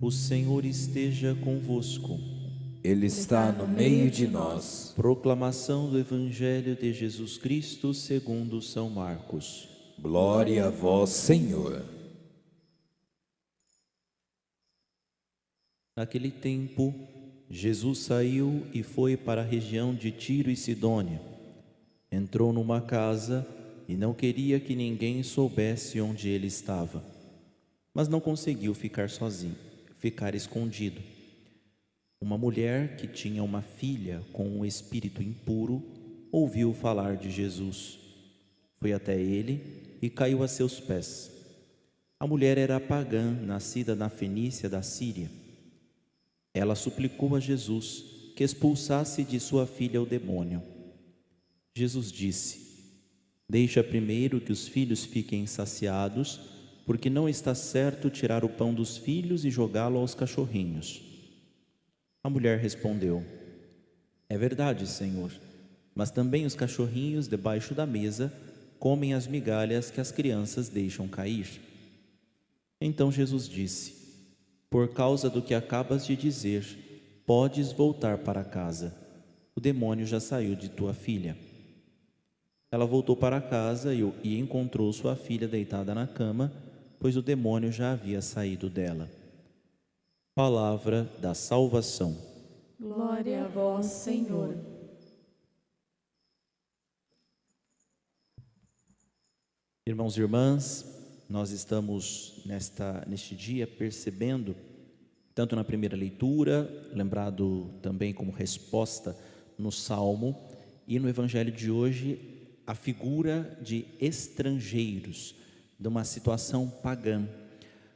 O Senhor esteja convosco. Ele está no meio de nós. Proclamação do Evangelho de Jesus Cristo segundo São Marcos. Glória a vós, Senhor. Naquele tempo, Jesus saiu e foi para a região de Tiro e Sidônia. Entrou numa casa e não queria que ninguém soubesse onde ele estava. Mas não conseguiu ficar sozinho, ficar escondido. Uma mulher que tinha uma filha com um espírito impuro ouviu falar de Jesus. Foi até ele e caiu a seus pés. A mulher era pagã, nascida na Fenícia da Síria. Ela suplicou a Jesus que expulsasse de sua filha o demônio. Jesus disse: Deixa primeiro que os filhos fiquem saciados, porque não está certo tirar o pão dos filhos e jogá-lo aos cachorrinhos. A mulher respondeu: É verdade, Senhor, mas também os cachorrinhos debaixo da mesa comem as migalhas que as crianças deixam cair. Então Jesus disse: Por causa do que acabas de dizer, podes voltar para casa. O demônio já saiu de tua filha. Ela voltou para casa e encontrou sua filha deitada na cama, pois o demônio já havia saído dela. Palavra da salvação. Glória a vós, Senhor. Irmãos e irmãs, nós estamos neste dia percebendo, tanto na primeira leitura, lembrado também como resposta no Salmo, e no Evangelho de hoje, a figura de estrangeiros, de uma situação pagã.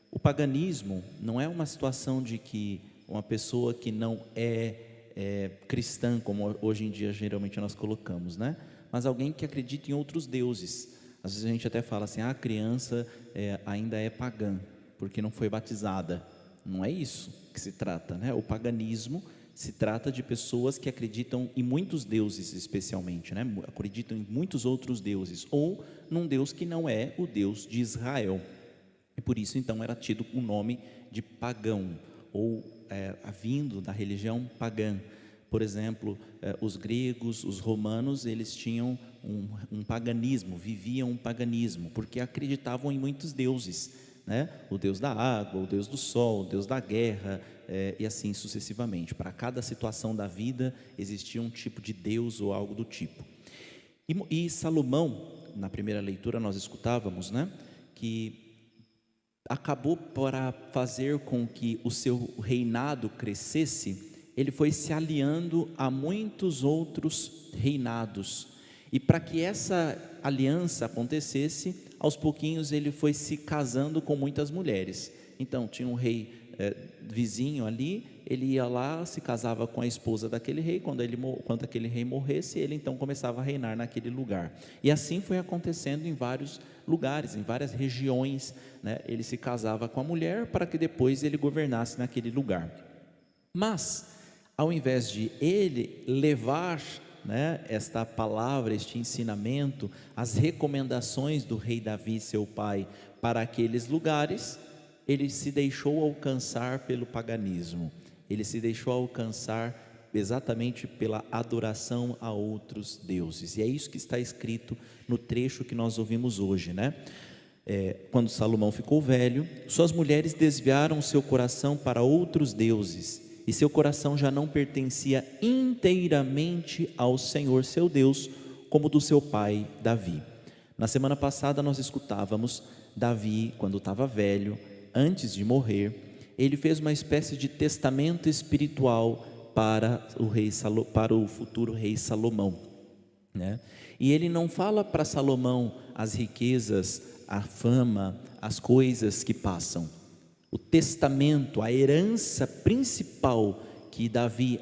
O paganismo não é uma situação de que uma pessoa que não é cristã, como hoje em dia geralmente nós colocamos, né? Mas alguém que acredita em outros deuses. Às vezes a gente até fala assim, a criança ainda é pagã, porque não foi batizada. Não é isso que se trata, né? O paganismo se trata de pessoas que acreditam em muitos deuses especialmente, né? Acreditam em muitos outros deuses, ou num Deus que não é o Deus de Israel. E por isso então era tido o nome de pagão, ou vindo da religião pagã. Por exemplo, os gregos, os romanos, eles tinham um paganismo, viviam um paganismo, porque acreditavam em muitos deuses, né? O Deus da água, o Deus do sol, o Deus da guerra, e assim sucessivamente. Para cada situação da vida existia um tipo de Deus ou algo do tipo. E Salomão, na primeira leitura nós escutávamos, né, que acabou para fazer com que o seu reinado crescesse, ele foi se aliando a muitos outros reinados. E para que essa aliança acontecesse, aos pouquinhos ele foi se casando com muitas mulheres. Então tinha um rei vizinho ali, ele ia lá, se casava com a esposa daquele rei. Quando aquele rei morresse, ele então começava a reinar naquele lugar. E assim foi acontecendo em vários lugares, em várias regiões, né? Ele se casava com a mulher para que depois ele governasse naquele lugar. Mas ao invés de ele levar, né, esta palavra, este ensinamento, as recomendações do rei Davi, seu pai, para aqueles lugares, ele se deixou alcançar pelo paganismo. Ele se deixou alcançar exatamente pela adoração a outros deuses. E é isso que está escrito no trecho que nós ouvimos hoje, né? Quando Salomão ficou velho, suas mulheres desviaram seu coração para outros deuses, e seu coração já não pertencia inteiramente ao Senhor seu Deus, como do seu pai Davi. Na semana passada nós escutávamos Davi, quando estava velho, antes de morrer, ele fez uma espécie de testamento espiritual para o futuro rei Salomão, né? E ele não fala para Salomão as riquezas, a fama, as coisas que passam. O testamento, a herança principal que Davi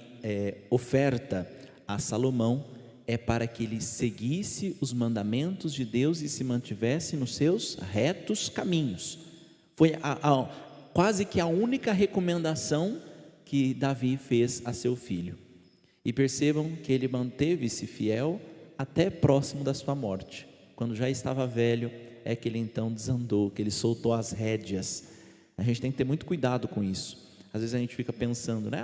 oferta a Salomão é para que ele seguisse os mandamentos de Deus e se mantivesse nos seus retos caminhos. Foi quase que a única recomendação que Davi fez a seu filho. E percebam que ele manteve-se fiel até próximo da sua morte. Quando já estava velho, é que ele então desandou, que ele soltou as rédeas. A gente tem que ter muito cuidado com isso. Às vezes a gente fica pensando, né?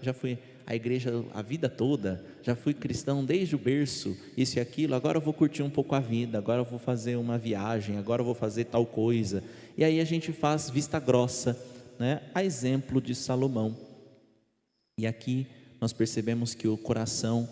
Já fui à igreja a vida toda, já fui cristão desde o berço, isso e aquilo, agora eu vou curtir um pouco a vida, agora eu vou fazer uma viagem, agora eu vou fazer tal coisa. E aí a gente faz vista grossa, né? A exemplo de Salomão. E aqui nós percebemos que o coração,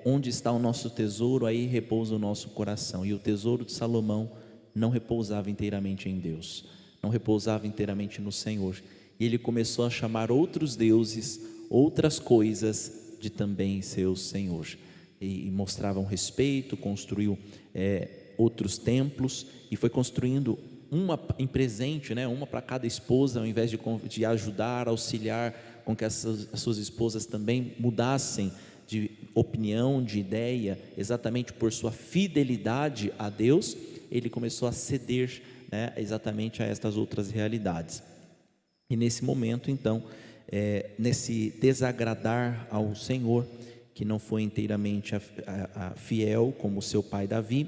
onde está o nosso tesouro, aí repousa o nosso coração. E o tesouro de Salomão não repousava inteiramente em Deus, não repousava inteiramente no Senhor. E ele começou a chamar outros deuses, outras coisas de também seu Senhor. E mostrava um respeito, construiu outros templos e foi construindo uma em presente, né? Uma para cada esposa, ao invés de ajudar, auxiliar com que as suas esposas também mudassem de opinião, de ideia, exatamente por sua fidelidade a Deus, ele começou a ceder, né, exatamente a estas outras realidades. E nesse momento, então, nesse desagradar ao Senhor, que não foi inteiramente fiel como seu pai Davi,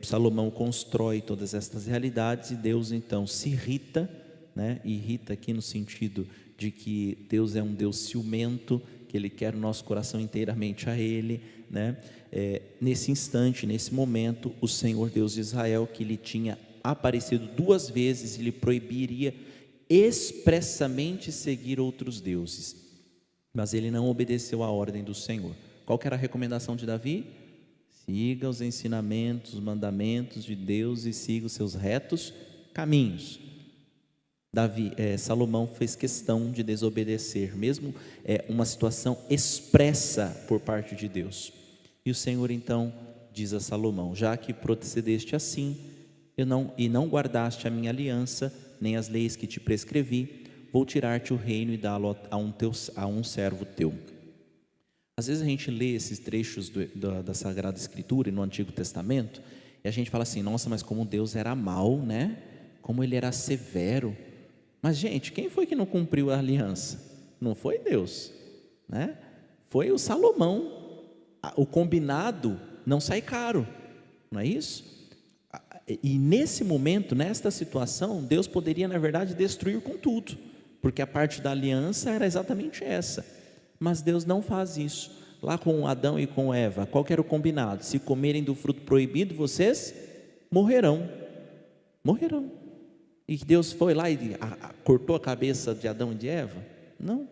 Salomão constrói todas estas realidades e Deus então se irrita, né? Irrita aqui no sentido de que Deus é um Deus ciumento, que Ele quer o nosso coração inteiramente a Ele, né? Nesse instante, nesse momento, o Senhor Deus de Israel, que lhe tinha aparecido 2 vezes e lhe proibiria expressamente seguir outros deuses, mas ele não obedeceu à ordem do Senhor. Qual que era a recomendação de Davi? Siga os ensinamentos, os mandamentos de Deus e siga os seus retos caminhos. Salomão fez questão de desobedecer, mesmo uma situação expressa por parte de Deus. E o Senhor então diz a Salomão: já que procedeste assim, e não guardaste a minha aliança, nem as leis que te prescrevi, vou tirar-te o reino e dá-lo a um servo teu. Às vezes a gente lê esses trechos da Sagrada Escritura e no Antigo Testamento, e a gente fala assim: nossa, mas como Deus era mau, né? Como Ele era severo. Mas gente, quem foi que não cumpriu a aliança? Não foi Deus, né? Foi o Salomão. O combinado não sai caro, não é isso? E nesse momento, nesta situação, Deus poderia na verdade destruir com tudo, porque a parte da aliança era exatamente essa. Mas Deus não faz isso. Lá com Adão e com Eva, qual que era o combinado? Se comerem do fruto proibido, vocês morrerão. Morrerão. E Deus foi lá e cortou a cabeça de Adão e de Eva? Não.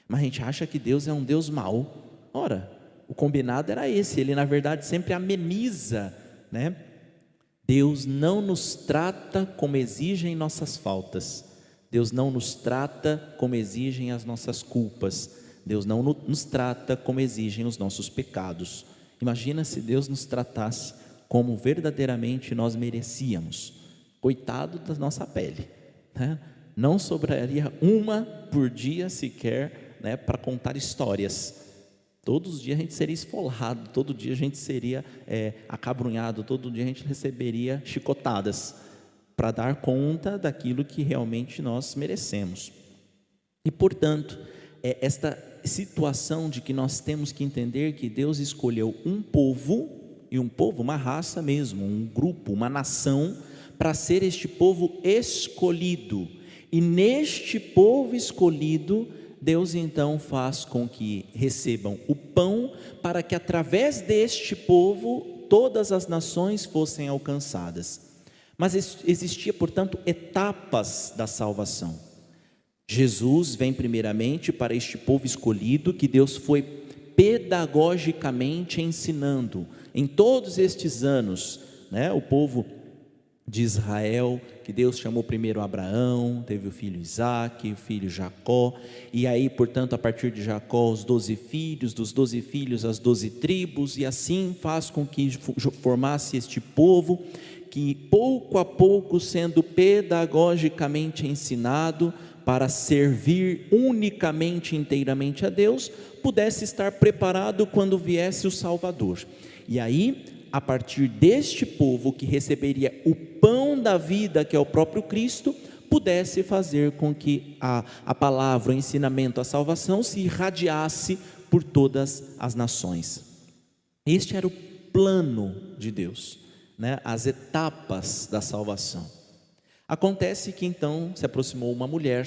Mas a gente acha que Deus é um Deus mau. Ora, o combinado era esse. Ele na verdade sempre ameniza, né? Deus não nos trata como exigem nossas faltas. Deus não nos trata como exigem as nossas culpas. Deus não nos trata como exigem os nossos pecados. Imagina se Deus nos tratasse como verdadeiramente nós merecíamos. Coitado da nossa pele, né? Não sobraria uma por dia sequer, né, para contar histórias. Todos os dias a gente seria esfolado, todo dia a gente seria acabrunhado, todo dia a gente receberia chicotadas para dar conta daquilo que realmente nós merecemos. E portanto, esta situação de que nós temos que entender que Deus escolheu um povo, e um povo, uma raça mesmo, um grupo, uma nação, para ser este povo escolhido. E neste povo escolhido, Deus então faz com que recebam o pão, para que através deste povo todas as nações fossem alcançadas. Mas existia, portanto, etapas da salvação. Jesus vem primeiramente para este povo escolhido, que Deus foi pedagogicamente ensinando em todos estes anos, né? O povo de Israel, que Deus chamou primeiro Abraão, teve o filho Isaque, o filho Jacó, e aí portanto a partir de Jacó os 12 filhos, dos 12 filhos as 12 tribos, e assim faz com que formasse este povo, que pouco a pouco sendo pedagogicamente ensinado para servir unicamente, inteiramente a Deus, pudesse estar preparado quando viesse o Salvador. E aí, a partir deste povo que receberia o pão da vida, que é o próprio Cristo, pudesse fazer com que a palavra, o ensinamento, a salvação se irradiasse por todas as nações. Este era o plano de Deus, né? As etapas da salvação. Acontece que então se aproximou uma mulher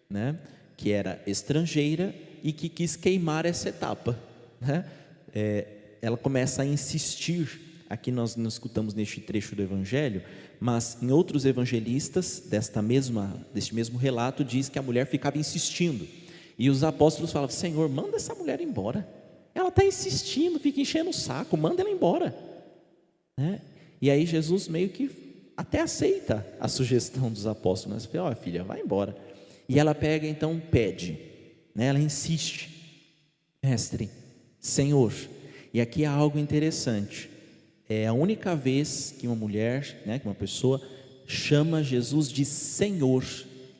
né, que era estrangeira e que quis queimar essa etapa, né? Ela começa a insistir. Aqui nós não escutamos neste trecho do Evangelho, mas em outros evangelistas deste mesmo relato diz que a mulher ficava insistindo, e os apóstolos falavam: Senhor, manda essa mulher embora, ela está insistindo, fica enchendo o saco, manda ela embora, né? E aí Jesus meio que até aceita a sugestão dos apóstolos, né? Fala: ó, filha, vai embora. E ela pega, então pede, né? Ela insiste: mestre, Senhor. E aqui há algo interessante. É a única vez que uma mulher, né, que uma pessoa chama Jesus de Senhor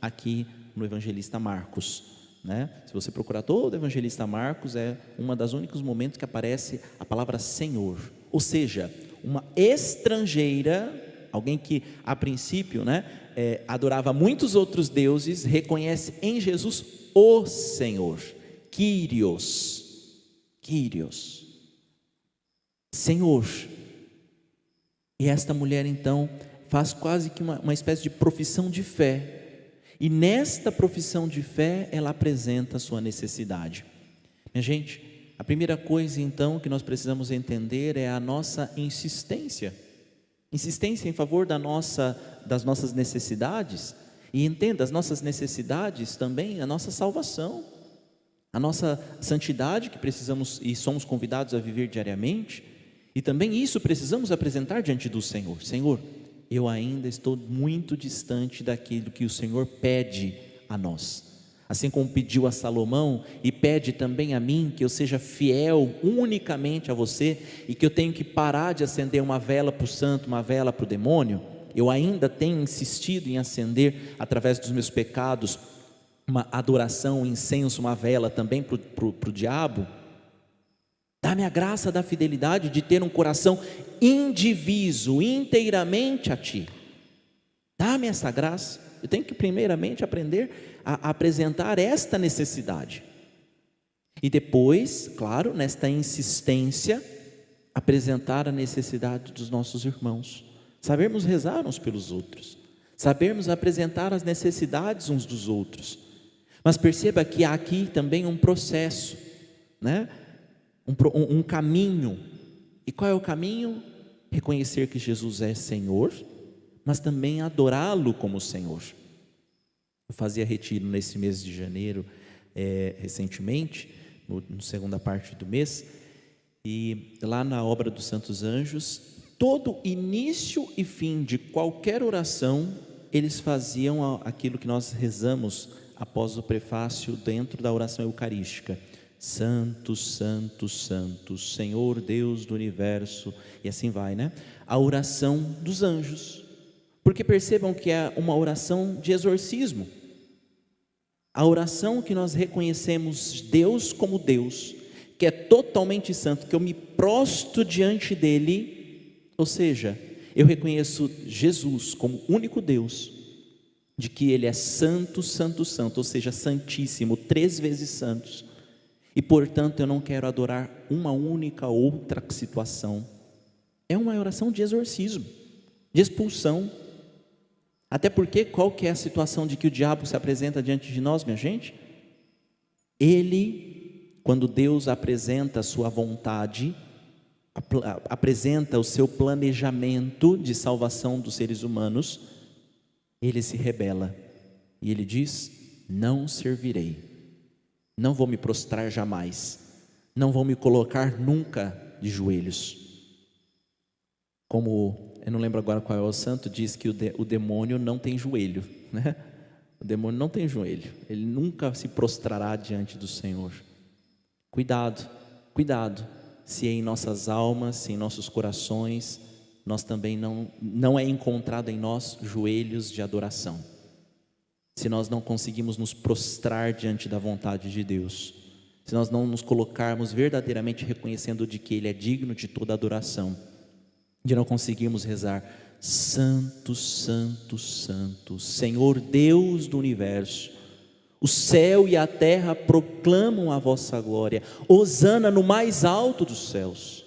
aqui no evangelista Marcos, né? Se você procurar todo o evangelista Marcos, é um dos únicos momentos que aparece a palavra Senhor. Ou seja, uma estrangeira, alguém que a princípio, né, adorava muitos outros deuses, reconhece em Jesus o Senhor, Kyrios, Senhor. E esta mulher então faz quase que uma espécie de profissão de fé, e nesta profissão de fé ela apresenta a sua necessidade. Minha gente, a primeira coisa então que nós precisamos entender é a nossa insistência em favor das nossas necessidades. E entenda, as nossas necessidades também, a nossa salvação, a nossa santidade que precisamos e somos convidados a viver diariamente. E também isso precisamos apresentar diante do Senhor. Senhor, eu ainda estou muito distante daquilo que o Senhor pede a nós, assim como pediu a Salomão e pede também a mim, que eu seja fiel unicamente a você, e que eu tenho que parar de acender uma vela para o santo, uma vela para o demônio. Eu ainda tenho insistido em acender, através dos meus pecados, uma adoração, um incenso, uma vela também para o diabo. Dá-me a graça da fidelidade de ter um coração indiviso, inteiramente a Ti. Dá-me essa graça. Eu tenho que primeiramente aprender a apresentar esta necessidade. E depois, claro, nesta insistência, apresentar a necessidade dos nossos irmãos. Sabermos rezar uns pelos outros. Sabermos apresentar as necessidades uns dos outros. Mas perceba que há aqui também um processo, né? Um caminho. E qual é o caminho? Reconhecer que Jesus é Senhor, mas também adorá-lo como Senhor. Eu fazia retiro nesse mês de janeiro, recentemente, na segunda parte do mês, e lá na obra dos Santos Anjos, todo início e fim de qualquer oração, eles faziam aquilo que nós rezamos após o prefácio dentro da oração eucarística: Santo, Santo, Santo, Senhor Deus do universo, e assim vai, né? A oração dos anjos, porque percebam que é uma oração de exorcismo, a oração que nós reconhecemos Deus como Deus, que é totalmente santo, que eu me prostro diante dele, ou seja, eu reconheço Jesus como único Deus, de que ele é santo, santo, santo, ou seja, santíssimo, 3 vezes santos. E portanto eu não quero adorar uma única outra situação. É uma oração de exorcismo, de expulsão. Até porque qual que é a situação de que o diabo se apresenta diante de nós, minha gente? Ele, quando Deus apresenta a sua vontade, apresenta o seu planejamento de salvação dos seres humanos, ele se rebela e ele diz: não servirei. Não vou me prostrar jamais, não vou me colocar nunca de joelhos. Como, eu não lembro agora qual é o santo, diz que o demônio não tem joelho, né? O demônio não tem joelho, ele nunca se prostrará diante do Senhor. Cuidado, cuidado, se em nossas almas, se em nossos corações, nós também não é encontrado em nós joelhos de adoração. Se nós não conseguimos nos prostrar diante da vontade de Deus, se nós não nos colocarmos verdadeiramente reconhecendo de que Ele é digno de toda adoração, de não conseguirmos rezar: Santo, Santo, Santo, Senhor Deus do universo, o céu e a terra proclamam a vossa glória, hosana no mais alto dos céus,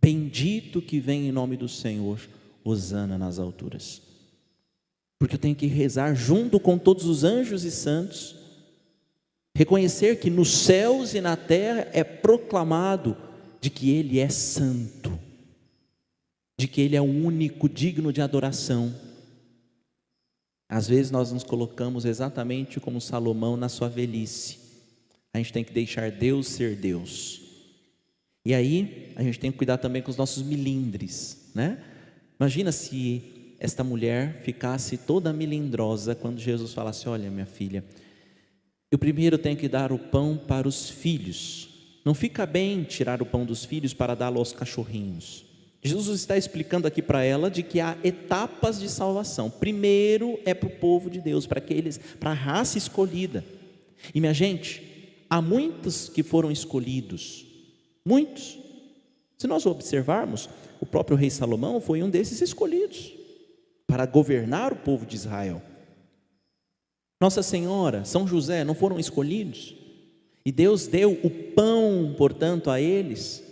bendito que vem em nome do Senhor, hosana nas alturas. porque eu tenho que rezar junto com todos os anjos e santos, reconhecer que nos céus e na terra é proclamado de que Ele é santo, de que Ele é o único digno de adoração. Às vezes nós nos colocamos exatamente como Salomão na sua velhice. A gente tem que deixar Deus ser Deus. E aí a gente tem que cuidar também com os nossos milindres, né? Imagina se esta mulher ficasse toda milindrosa quando Jesus falasse: olha, minha filha, eu primeiro tenho que dar o pão para os filhos. Não fica bem tirar o pão dos filhos para dá-lo aos cachorrinhos. Jesus está explicando aqui para ela de que há etapas de salvação. Primeiro é para o povo de Deus, para a raça escolhida. E minha gente, há muitos que foram escolhidos, muitos. Se nós observarmos, o próprio rei Salomão foi um desses escolhidos para governar o povo de Israel. Nossa Senhora, São José não foram escolhidos? E Deus deu o pão, portanto, a eles,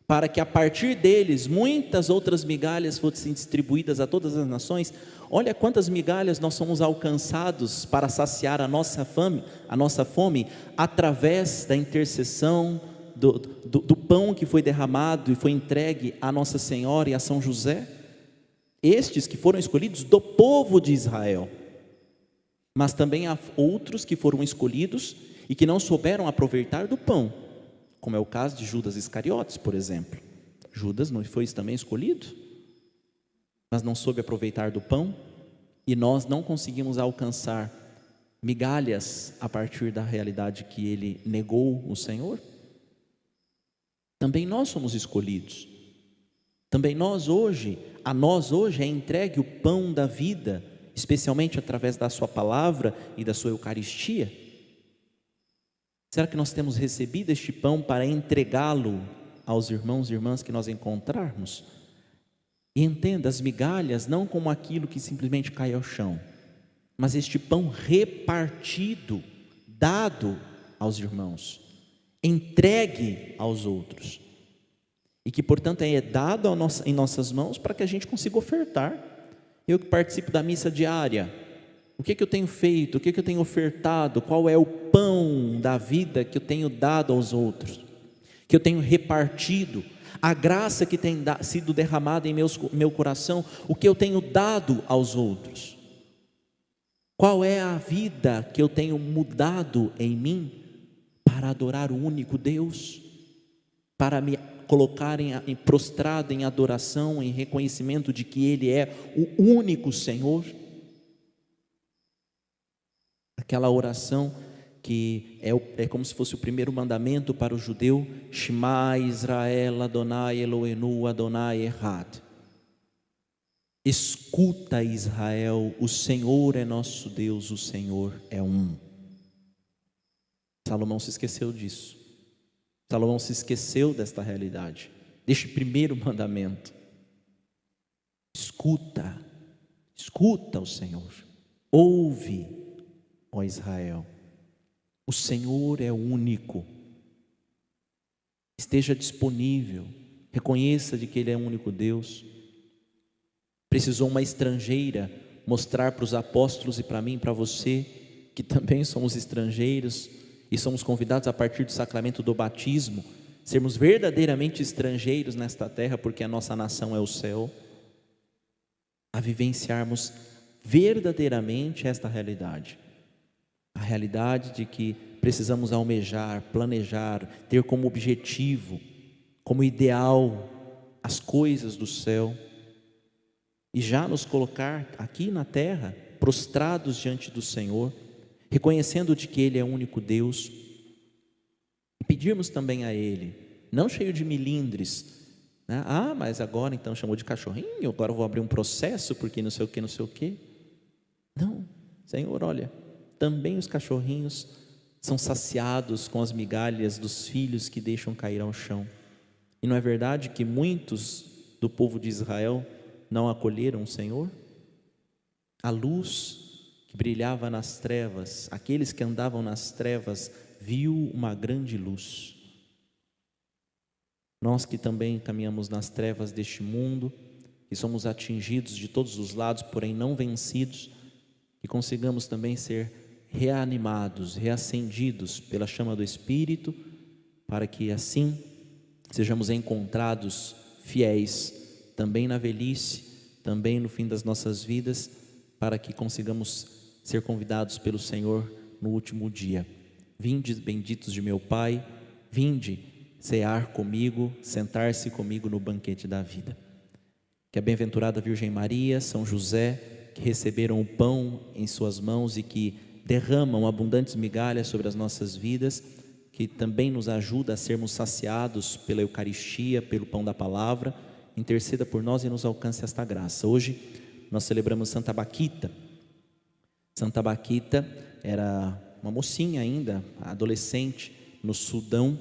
para que a partir deles muitas outras migalhas fossem distribuídas a todas as nações. Olha quantas migalhas nós somos alcançados para saciar a nossa fome, através da intercessão do pão que foi derramado e foi entregue a Nossa Senhora e a São José. Estes que foram escolhidos do povo de Israel. Mas também há outros que foram escolhidos e que não souberam aproveitar do pão, como é o caso de Judas Iscariotes, por exemplo. Judas não foi também escolhido, mas não soube aproveitar do pão, e nós não conseguimos alcançar migalhas a partir da realidade que ele negou o Senhor. Também nós somos escolhidos. Também a nós hoje é entregue o pão da vida, especialmente através da sua palavra e da sua Eucaristia. Será que nós temos recebido este pão para entregá-lo aos irmãos e irmãs que nós encontrarmos? E entenda, as migalhas não como aquilo que simplesmente cai ao chão, mas este pão repartido, dado aos irmãos, entregue aos outros, e que portanto é dado em nossas mãos para que a gente consiga ofertar. Eu que participo da missa diária, o que eu tenho feito, o que eu tenho ofertado, qual é o pão da vida que eu tenho dado aos outros, que eu tenho repartido, a graça que tem sido derramada em meu coração, o que eu tenho dado aos outros, qual é a vida que eu tenho mudado em mim para adorar o único Deus, para me colocar prostrado em adoração, em reconhecimento de que Ele é o único Senhor. Aquela oração que é como se fosse o primeiro mandamento para o judeu: Shema Israel Adonai Eloheinu Adonai Echad. Escuta, Israel, o Senhor é nosso Deus, o Senhor é um. Salomão se esqueceu disso. Salomão se esqueceu desta realidade, deste primeiro mandamento. Escuta o Senhor, ouve, ó Israel, o Senhor é único. Esteja disponível, reconheça de que Ele é o único Deus. Precisou uma estrangeira mostrar para os apóstolos e para mim e para você, que também somos estrangeiros e somos convidados a partir do sacramento do batismo, sermos verdadeiramente estrangeiros nesta terra, porque a nossa nação é o céu, a vivenciarmos verdadeiramente esta realidade. A realidade de que precisamos almejar, planejar, ter como objetivo, como ideal, as coisas do céu, e já nos colocar aqui na terra, prostrados diante do Senhor, reconhecendo de que Ele é o único Deus, e pedirmos também a Ele, não cheio de milindres, né? Mas agora então chamou de cachorrinho, agora eu vou abrir um processo porque não sei o que, não sei o que. Não, Senhor, olha, também os cachorrinhos são saciados com as migalhas dos filhos que deixam cair ao chão. E não é verdade que muitos do povo de Israel não acolheram o Senhor? A luz que brilhava nas trevas, aqueles que andavam nas trevas, viu uma grande luz. Nós que também caminhamos nas trevas deste mundo, e somos atingidos de todos os lados, porém não vencidos, e consigamos também ser reanimados, reacendidos pela chama do Espírito, para que assim sejamos encontrados fiéis também na velhice, também no fim das nossas vidas, para que consigamos ser convidados pelo Senhor no último dia. Vinde, benditos de meu Pai, vinde cear comigo, sentar-se comigo no banquete da vida. Que a bem-aventurada Virgem Maria, São José, que receberam o pão em suas mãos e que derramam abundantes migalhas sobre as nossas vidas, que também nos ajuda a sermos saciados pela Eucaristia, pelo pão da palavra, interceda por nós e nos alcance esta graça. Hoje nós celebramos Santa Baquita. Santa Baquita era uma mocinha ainda, adolescente, no Sudão,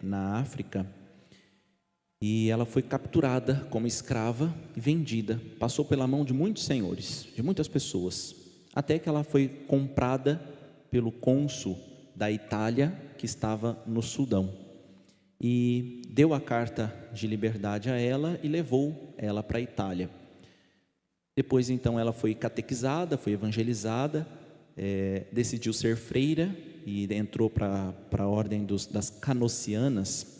na África, e ela foi capturada como escrava e vendida, passou pela mão de muitos senhores, de muitas pessoas, até que ela foi comprada pelo cônsul da Itália, que estava no Sudão, e deu a carta de liberdade a ela e levou ela para a Itália. Depois então ela foi catequizada, foi evangelizada, decidiu ser freira e entrou para a ordem das Canossianas.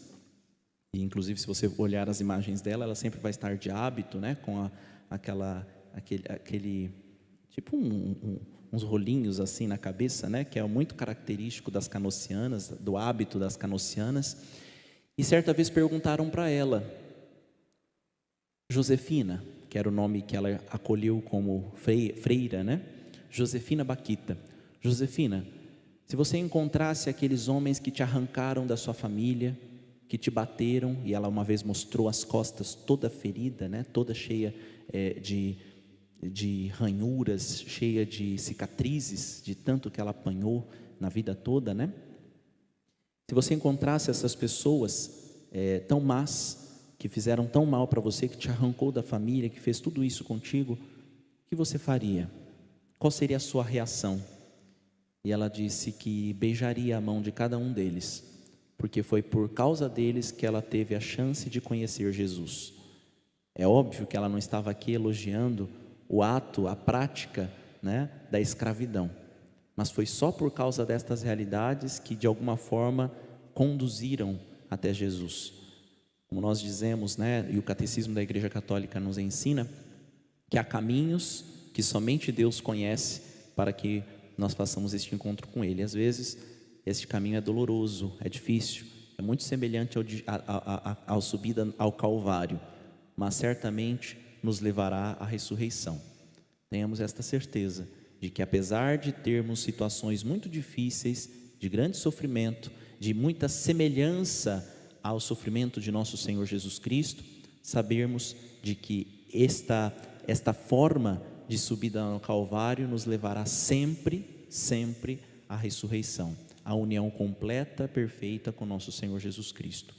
E inclusive, se você olhar as imagens dela, ela sempre vai estar de hábito, né, com aquele tipo uns rolinhos assim na cabeça, né, que é muito característico das Canossianas, do hábito das Canossianas. E certa vez perguntaram para ela, Josefina, que era o nome que ela acolheu como freira, né? Josefina Baquita. Josefina, se você encontrasse aqueles homens que te arrancaram da sua família, que te bateram, e ela uma vez mostrou as costas toda ferida, né? Toda cheia de ranhuras, cheia de cicatrizes, de tanto que ela apanhou na vida toda, né? Se você encontrasse essas pessoas tão más, que fizeram tão mal para você, que te arrancou da família, que fez tudo isso contigo, o que você faria? Qual seria a sua reação? E ela disse que beijaria a mão de cada um deles, porque foi por causa deles que ela teve a chance de conhecer Jesus. É óbvio que ela não estava aqui elogiando o ato, a prática, né, da escravidão, mas foi só por causa destas realidades que de alguma forma conduziram até Jesus. Como nós dizemos, né, e o Catecismo da Igreja Católica nos ensina, que há caminhos que somente Deus conhece para que nós façamos este encontro com Ele. Às vezes, este caminho é doloroso, é difícil, é muito semelhante ao subida ao Calvário, mas certamente nos levará à ressurreição. Tenhamos esta certeza de que, apesar de termos situações muito difíceis, de grande sofrimento, de muita semelhança ao sofrimento de nosso Senhor Jesus Cristo, sabermos de que esta forma de subida ao Calvário nos levará sempre à ressurreição, à união completa, perfeita com nosso Senhor Jesus Cristo.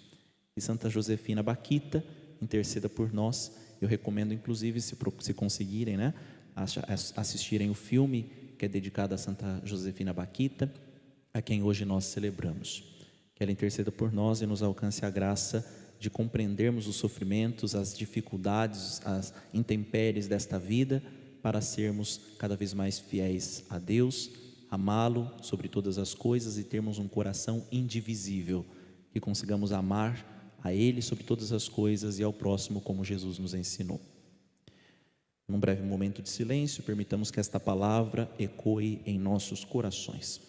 E Santa Josefina Baquita interceda por nós. Eu recomendo, inclusive, se conseguirem, né, assistirem o filme que é dedicado a Santa Josefina Baquita, a quem hoje nós celebramos. Que ela interceda por nós e nos alcance a graça de compreendermos os sofrimentos, as dificuldades, as intempéries desta vida, para sermos cada vez mais fiéis a Deus, amá-lo sobre todas as coisas e termos um coração indivisível, que consigamos amar a Ele sobre todas as coisas e ao próximo como Jesus nos ensinou. Num breve momento de silêncio, permitamos que esta palavra ecoe em nossos corações.